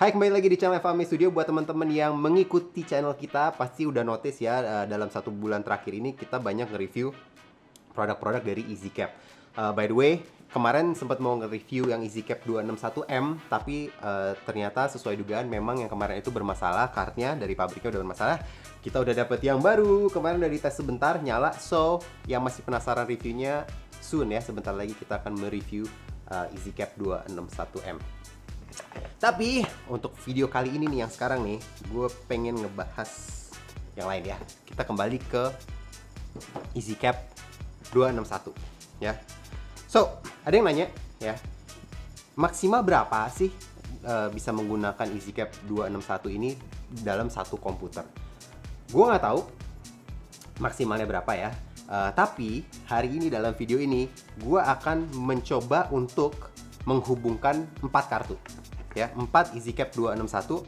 Hai, kembali lagi di channel FAMI Studio. Buat teman-teman yang mengikuti channel kita pasti udah notice ya, dalam 1 bulan terakhir ini kita banyak nge-review produk-produk dari EasyCap. By the way, kemarin sempat mau nge-review yang EasyCap 261M, tapi ternyata sesuai dugaan memang yang kemarin itu bermasalah, kartnya dari pabriknya udah bermasalah. Kita udah dapet yang baru, kemarin udah dites sebentar, nyala. So, yang masih penasaran reviewnya, soon ya, sebentar lagi kita akan mereview EasyCap 261M. Tapi untuk video kali ini nih yang sekarang nih, gue pengen ngebahas yang lain ya. Kita kembali ke EasyCap 261 ya. So, ada yang nanya ya, maksimal berapa sih bisa menggunakan EasyCap 261 ini dalam satu komputer? Gue nggak tahu maksimalnya berapa ya. Tapi hari ini dalam video ini gue akan mencoba untuk menghubungkan 4 kartu ya, 4 EasyCap 261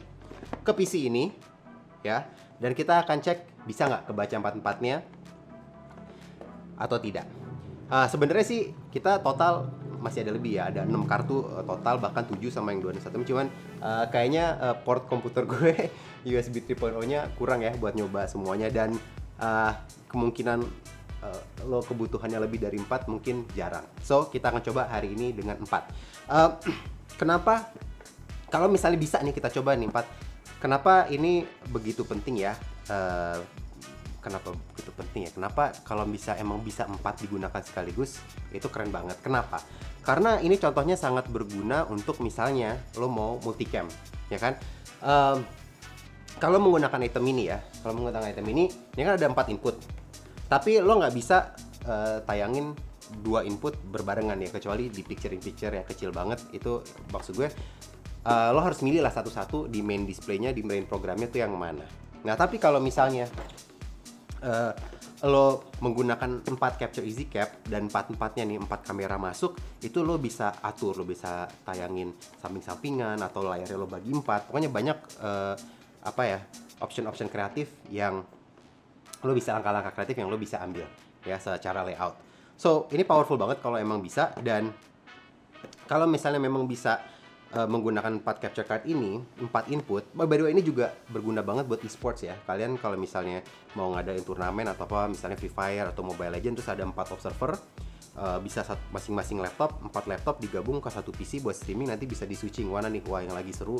ke PC ini ya, dan kita akan cek bisa nggak kebaca 4-4-nya atau tidak. Sebenarnya sih kita total masih ada lebih ya, ada 6 kartu total, bahkan 7 sama yang 261, cuman kayaknya port komputer gue USB 3.0 nya kurang ya buat nyoba semuanya, dan kemungkinan lo kebutuhannya lebih dari 4 mungkin jarang. So kita akan coba hari ini dengan 4. Kenapa kalau misalnya bisa nih kita coba nih 4, kenapa ini begitu penting ya? Kenapa begitu penting ya? Kenapa kalau emang bisa 4 digunakan sekaligus, itu keren banget. Kenapa? Karena ini contohnya sangat berguna untuk misalnya lo mau multicam, ya kan? Kalau menggunakan item ini ya, ini kan ada 4 input, tapi lo nggak bisa tayangin 2 input berbarengan ya, kecuali di picture-in-picture yang kecil banget. Itu maksud gue, lo harus milih lah satu-satu di main displaynya, di main programnya tuh yang mana. Nah, tapi kalau misalnya lo menggunakan 4 capture EasyCap dan 4-4-nya nih, 4 kamera masuk, itu lo bisa atur, lo bisa tayangin samping-sampingan atau layarnya lo bagi 4. Pokoknya banyak option-option kreatif yang lo bisa, langkah-langkah kreatif yang lo bisa ambil ya secara layout. So, ini powerful banget kalau emang bisa, dan kalau misalnya memang bisa menggunakan 4 capture card ini, 4 input. By the way, ini juga berguna banget buat esports ya. Kalian kalau misalnya mau ngadain turnamen atau apa, misalnya Free Fire atau Mobile Legends, terus ada 4 observer, bisa masing-masing laptop, 4 laptop digabung ke satu PC buat streaming. Nanti bisa di switching mana nih, wah yang lagi seru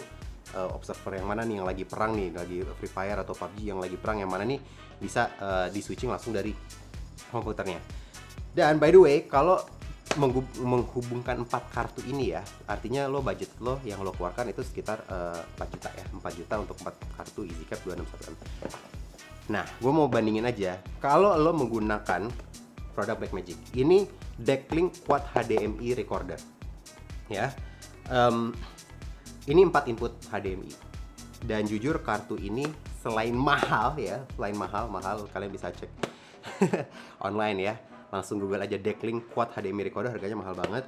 observer yang mana nih, yang lagi perang nih, lagi Free Fire atau PUBG yang lagi perang yang mana nih, bisa di switching langsung dari komputernya. Dan by the way, kalau menghubungkan 4 kartu ini ya, artinya budget lo yang lo keluarkan itu sekitar 4 juta ya, 4 juta untuk 4 kartu EasyCap 261M. Nah, gue mau bandingin aja, kalau lo menggunakan produk Blackmagic, ini Decklink Quad HDMI Recorder ya, ini 4 input HDMI, dan jujur kartu ini selain mahal ya, mahal, kalian bisa cek online ya, langsung Google aja Decklink Quad HDMI Recorder, harganya mahal banget,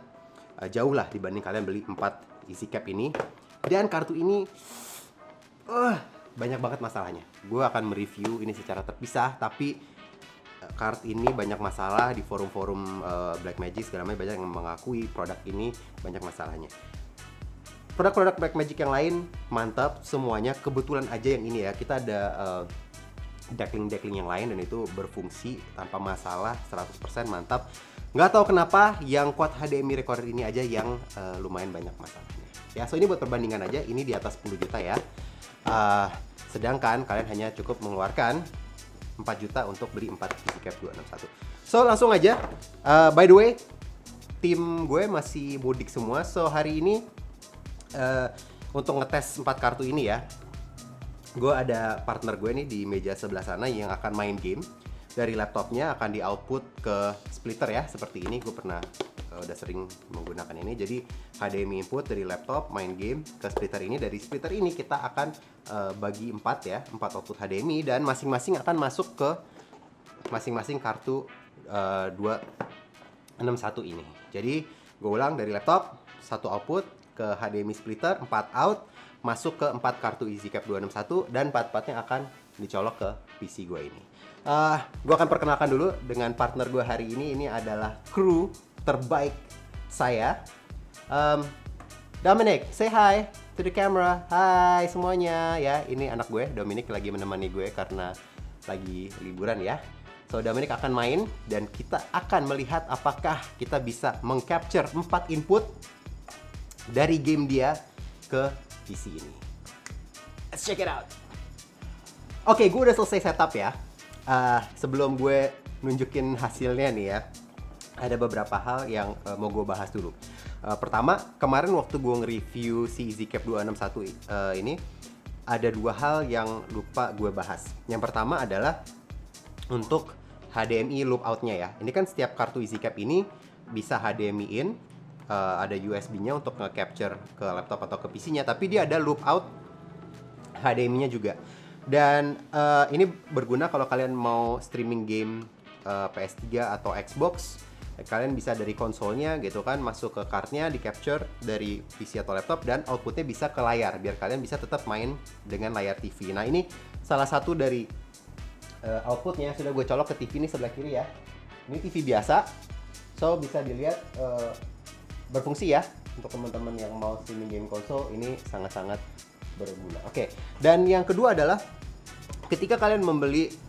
jauh lah dibanding kalian beli 4 EasyCap ini. Dan kartu ini banyak banget masalahnya. Gue akan mereview ini secara terpisah, tapi card ini banyak masalah di forum-forum Blackmagic segala macam, banyak yang mengakui produk ini banyak masalahnya. Produk-produk Blackmagic yang lain mantap semuanya, kebetulan aja yang ini ya, kita ada Decklink yang lain dan itu berfungsi tanpa masalah, 100% mantap. Nggak tahu kenapa yang Quad HDMI Recorder ini aja yang lumayan banyak masalahnya ya. So ini buat perbandingan aja, ini di atas 10 juta ya, sedangkan kalian hanya cukup mengeluarkan 4 juta untuk beli 4 EasyCap 261. So langsung aja, by the way, tim gue masih mudik semua. So hari ini untuk ngetes 4 kartu ini ya, gue ada partner gue nih di meja sebelah sana yang akan main game. Dari laptopnya akan di output ke splitter ya, seperti ini. Gue pernah udah sering menggunakan ini. Jadi HDMI input dari laptop, main game ke splitter ini. Dari splitter ini kita akan bagi 4 ya, 4 output HDMI, dan masing-masing akan masuk ke masing-masing kartu 261 ini. Jadi gue ulang, dari laptop 1 output ke HDMI splitter, 4 out, masuk ke 4 kartu EasyCap 261, dan 4-4-nya akan dicolok ke PC gue ini. Gue akan perkenalkan dulu dengan partner gue hari ini. Ini adalah kru terbaik saya, Dominic, say hi. to the camera. Hai semuanya ya. Ini anak gue, Dominic, lagi menemani gue karena lagi liburan ya. So Dominic akan main dan kita akan melihat apakah kita bisa mengcapture 4 input dari game dia ke PC ini. Let's check it out. Oke, gue udah selesai setup ya. Sebelum gue nunjukin hasilnya nih ya, ada beberapa hal yang mau gue bahas dulu. Pertama, kemarin waktu gue nge-review si EasyCap 261 ini, ada 2 hal yang lupa gue bahas. Yang pertama adalah untuk HDMI loop out-nya ya. Ini kan setiap kartu EasyCap ini bisa HDMI in, ada USB-nya untuk nge-capture ke laptop atau ke PC-nya, tapi dia ada loop out HDMI-nya juga. Dan ini berguna kalau kalian mau streaming game PS3 atau Xbox. Kalian bisa dari konsolnya gitu kan, masuk ke cardnya, di capture dari PC atau laptop, dan outputnya bisa ke layar biar kalian bisa tetap main dengan layar TV. Nah ini salah satu dari outputnya sudah gue colok ke TV ini sebelah kiri ya. Ini TV biasa, so bisa dilihat berfungsi ya untuk teman-teman yang mau streaming game konsol. Ini sangat-sangat berguna. Oke, dan yang kedua adalah ketika kalian membeli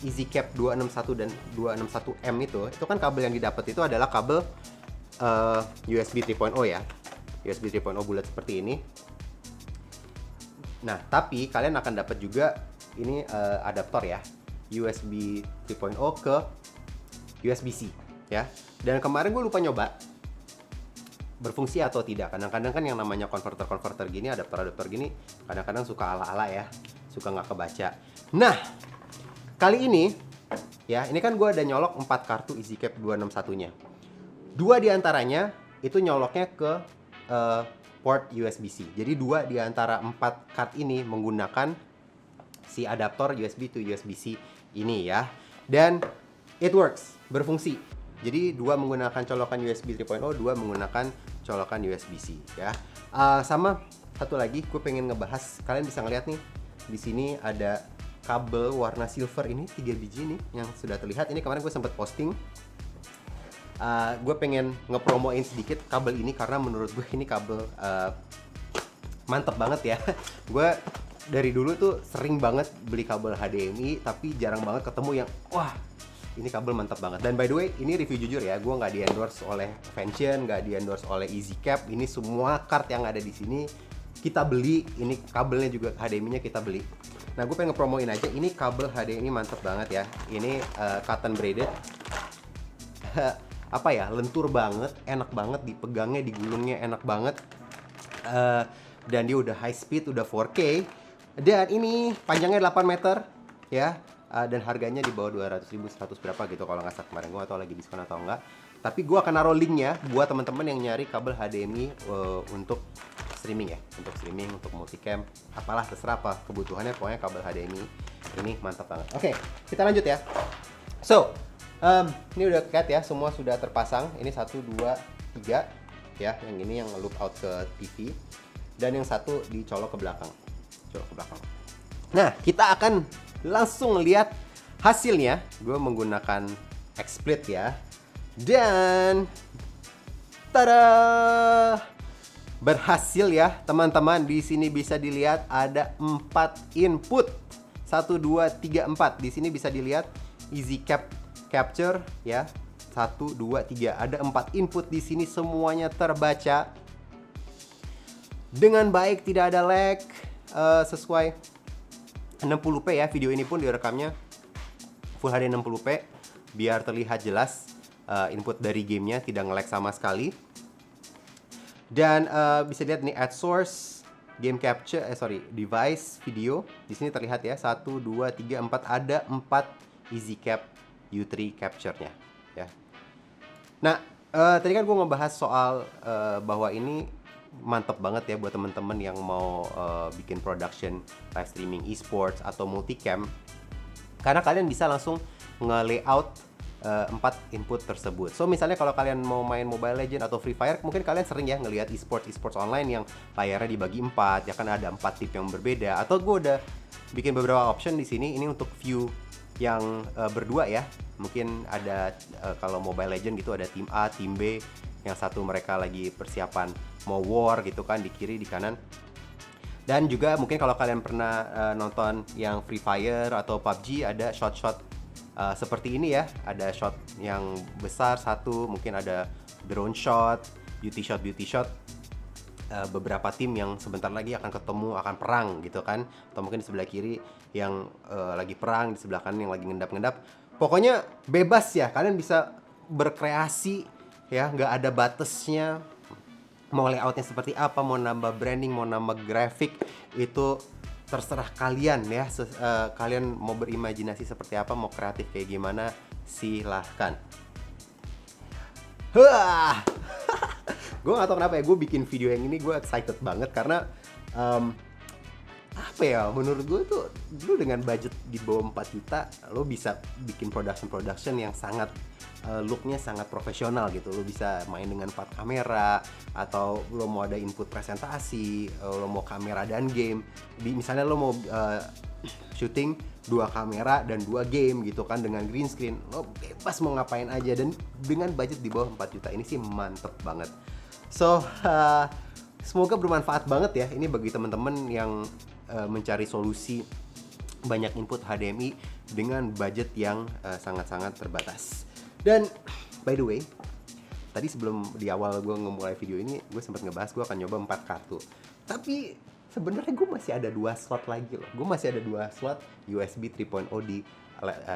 EasyCap 261 dan 261M itu kan kabel yang didapat itu adalah kabel USB 3.0 ya. USB 3.0 bulat seperti ini. Nah, tapi kalian akan dapat juga ini adaptor ya. USB 3.0 ke USB-C ya. Dan kemarin gue lupa nyoba berfungsi atau tidak. Kadang-kadang kan yang namanya konverter gini, adaptor gini, kadang-kadang suka ala-ala ya, suka nggak kebaca. Nah, kali ini ya, ini kan gue ada nyolok 4 kartu EasyCap 261-nya. 2 diantaranya itu nyoloknya ke port USB-C. Jadi 2 diantara 4 card ini menggunakan si adaptor USB to USB-C ini ya. Dan it works, berfungsi. Jadi 2 menggunakan colokan USB 3.0, 2 menggunakan colokan USB-C ya. Sama satu lagi gue pengen ngebahas, kalian bisa ngeliat nih di sini ada kabel warna silver ini 3 biji nih yang sudah terlihat. Ini kemarin gue sempat posting. Gue pengen ngepromoin sedikit kabel ini karena menurut gue ini kabel mantep banget ya. Gue dari dulu tuh sering banget beli kabel HDMI tapi jarang banget ketemu yang wah, ini kabel mantap banget. Dan by the way, ini review jujur ya, gue nggak di-endorse oleh Fansion, nggak di-endorse oleh EasyCap. Ini semua card yang ada di sini kita beli. Ini kabelnya juga HDMI-nya kita beli. Nah, gue pengen promoin aja, ini kabel HDMI mantap banget ya. Ini cotton braided. Apa ya, lentur banget, enak banget dipegangnya, digulungnya enak banget. Dan dia udah high speed, udah 4K. Dan ini panjangnya 8 meter ya. Dan harganya di bawah 200.000, 100 berapa gitu kalau nggak salah kemarin. Gue atau lagi diskon atau enggak. Tapi gue akan naruh linknya buat teman-teman yang nyari kabel HDMI untuk streaming ya, untuk streaming, untuk multicam, apalah terserah apa kebutuhannya, pokoknya kabel HDMI ini mantap banget. Oke, kita lanjut ya. So, ini udah cat ya, semua sudah terpasang. Ini 1, 2, 3 ya, yang ini yang loop out ke TV, dan yang satu dicolok ke belakang, Nah, kita akan langsung lihat hasilnya. Gue menggunakan XSplit ya. Dan tada! Berhasil ya, teman-teman. Di sini bisa dilihat ada 4 input. 1 2 3 4. Di sini bisa dilihat EasyCap capture ya. 1 2 3. Ada 4 input di sini, semuanya terbaca dengan baik, tidak ada lag, sesuai 60p ya. Video ini pun direkamnya Full HD 60p biar terlihat jelas input dari gamenya, tidak nge-lag sama sekali. Dan bisa lihat nih add source, game capture, device video. Di sini terlihat ya 1 2 3 4, ada 4 EasyCap U3 capture-nya ya. Nah, tadi kan gue ngebahas soal bahwa ini mantep banget ya buat temen-temen yang mau bikin production live streaming esports atau multicam, karena kalian bisa langsung nge-layout 4 input tersebut. So misalnya kalau kalian mau main Mobile Legends atau Free Fire, mungkin kalian sering ya ngelihat esports online yang layarnya dibagi 4, ya kan ada 4 tipe yang berbeda. Atau gue udah bikin beberapa option di sini. Ini untuk view yang berdua ya. Mungkin ada kalau Mobile Legends gitu ada tim A, tim B, yang satu mereka lagi persiapan mau war gitu kan, di kiri di kanan Dan juga mungkin kalau kalian pernah nonton yang Free Fire atau PUBG, ada shot-shot seperti ini ya. Ada shot yang besar satu, mungkin ada drone shot, beauty shot. Beberapa tim yang sebentar lagi akan ketemu, akan perang gitu kan. Atau mungkin di sebelah kiri yang lagi perang, di sebelah kanan yang lagi ngendap-ngendap. Pokoknya bebas ya, kalian bisa berkreasi ya, nggak ada batasnya. Mau layoutnya seperti apa, mau nambah branding, mau nambah grafik, itu terserah kalian ya. Kalian mau berimajinasi seperti apa, mau kreatif kayak gimana, silahkan. Wah, gue gak tau kenapa ya, gue bikin video yang ini gue excited banget karena apa ya, menurut gue tuh lu dengan budget di bawah 4 juta lo bisa bikin production yang sangat looknya sangat profesional gitu. Lo bisa main dengan 4 kamera, atau lo mau ada input presentasi, lo mau kamera dan game. Misalnya lo mau syuting 2 kamera dan 2 game gitu kan, dengan green screen, lo bebas mau ngapain aja. Dan dengan budget di bawah 4 juta ini sih mantep banget. So semoga bermanfaat banget ya ini bagi teman-teman yang mencari solusi banyak input HDMI dengan budget yang sangat-sangat terbatas. Dan by the way, tadi sebelum di awal gue ngemulai video ini, gue sempat ngebahas gue akan nyoba 4 kartu. Tapi sebenarnya gue masih ada 2 slot lagi loh. Gue masih ada 2 slot USB 3.0 di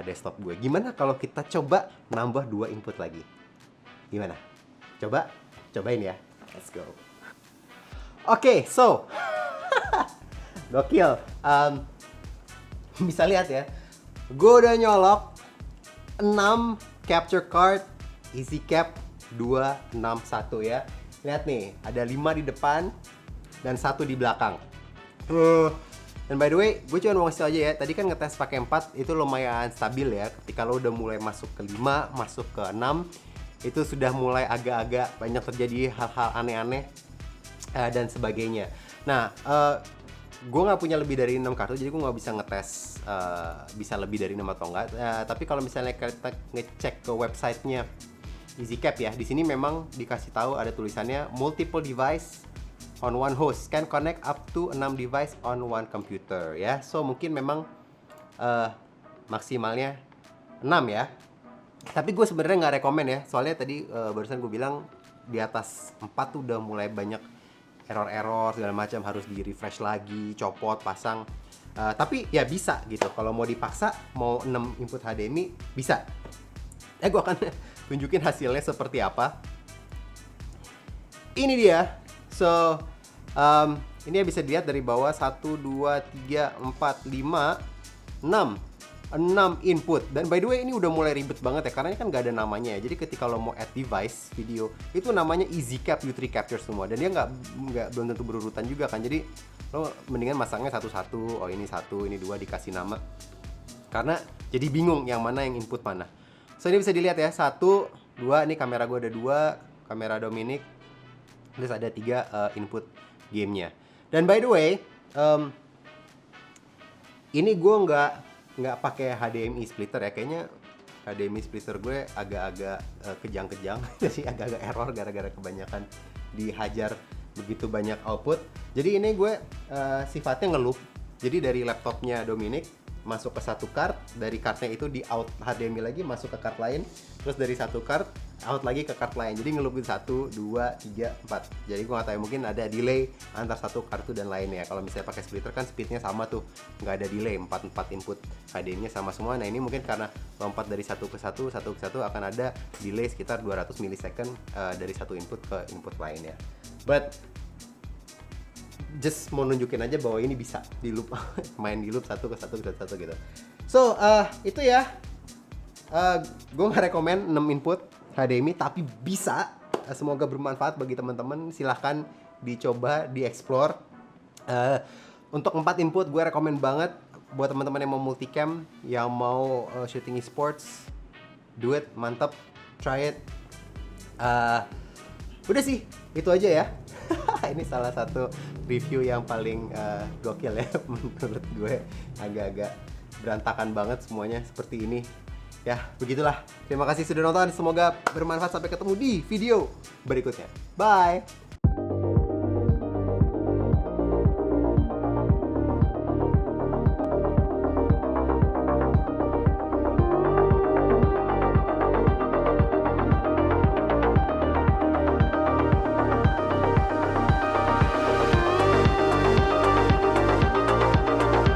desktop gue. Gimana kalau kita coba nambah 2 input lagi? Gimana? Cobain ya. Let's go. Oke, so gokil. Bisa lihat ya, gue udah nyolok 6 capture card EasyCap 261 ya. Lihat nih, ada 5 di depan dan 1 di belakang. Dan by the way, gue cuma mau ngasih aja ya, tadi kan ngetes pakai 4 itu lumayan stabil ya. Ketika lo udah mulai masuk ke 5, masuk ke 6, itu sudah mulai agak-agak banyak terjadi hal-hal aneh-aneh dan sebagainya. Nah, gue nggak punya lebih dari 6 kartu, jadi gue nggak bisa ngetes bisa lebih dari 6 atau enggak. Tapi kalau misalnya kita ngecek ke websitenya EasyCap ya, di sini memang dikasih tahu ada tulisannya multiple device on one host can connect up to 6 device on one computer ya. So mungkin memang maksimalnya 6 ya. Tapi gue sebenarnya nggak rekomen ya, soalnya tadi barusan gue bilang di atas 4 tuh udah mulai banyak error segala macam, harus di refresh lagi, copot, pasang. Tapi ya bisa gitu, kalau mau dipaksa mau 6 input HDMI bisa. Gue akan tunjukin hasilnya seperti apa. Ini dia. So ini ya bisa dilihat dari bawah, 1, 2, 3, 4, 5, 6 input. Dan by the way ini udah mulai ribet banget ya, karena ini kan gak ada namanya ya. Jadi ketika lo mau add device video, itu namanya EasyCap U3 Capture semua. Dan dia belum tentu berurutan juga kan. Jadi lo mendingan masangnya satu-satu. Oh ini 1, ini 2, dikasih nama. Karena jadi bingung yang mana yang input mana. So ini bisa dilihat ya, 1, 2, ini kamera gue ada 2, kamera Dominic. Terus ada 3 input gamenya. Dan by the way, ini gue nggak pakai HDMI splitter ya, kayaknya HDMI splitter gue agak-agak kejang-kejang, jadi agak-agak error gara-gara kebanyakan dihajar begitu banyak output. Jadi ini gue sifatnya ngeloop, jadi dari laptopnya Dominic masuk ke satu card, dari cardnya itu di out HDMI lagi masuk ke card lain, terus dari satu card out lagi ke card lain. Jadi ngeloopin 1, 2, 3, 4. Jadi gue nggak tahu, mungkin ada delay antar satu kartu dan lainnya. Kalau misalnya pakai splitter kan speednya sama tuh, nggak ada delay, 4 input HDMI-nya sama semua. Nah ini mungkin karena lompat dari satu ke satu akan ada delay sekitar 200 millisecond dari satu input ke input lainnya. But just mau nunjukin aja bahwa ini bisa di loop, main di loop satu ke satu gitu. So itu ya, gue nggak rekomen 6 input HDMI, tapi bisa. Semoga bermanfaat bagi teman-teman. Silahkan dicoba, dieksplor. Untuk 4 input gue rekomen banget buat teman-teman yang mau multicam, yang mau shooting esports, do it, mantap, try it. Udah sih, itu aja ya. Ini salah satu review yang paling gokil ya menurut gue. Agak-agak berantakan banget semuanya seperti ini. Ya, begitulah. Terima kasih sudah nonton. Semoga bermanfaat. Sampai ketemu di video berikutnya. Bye!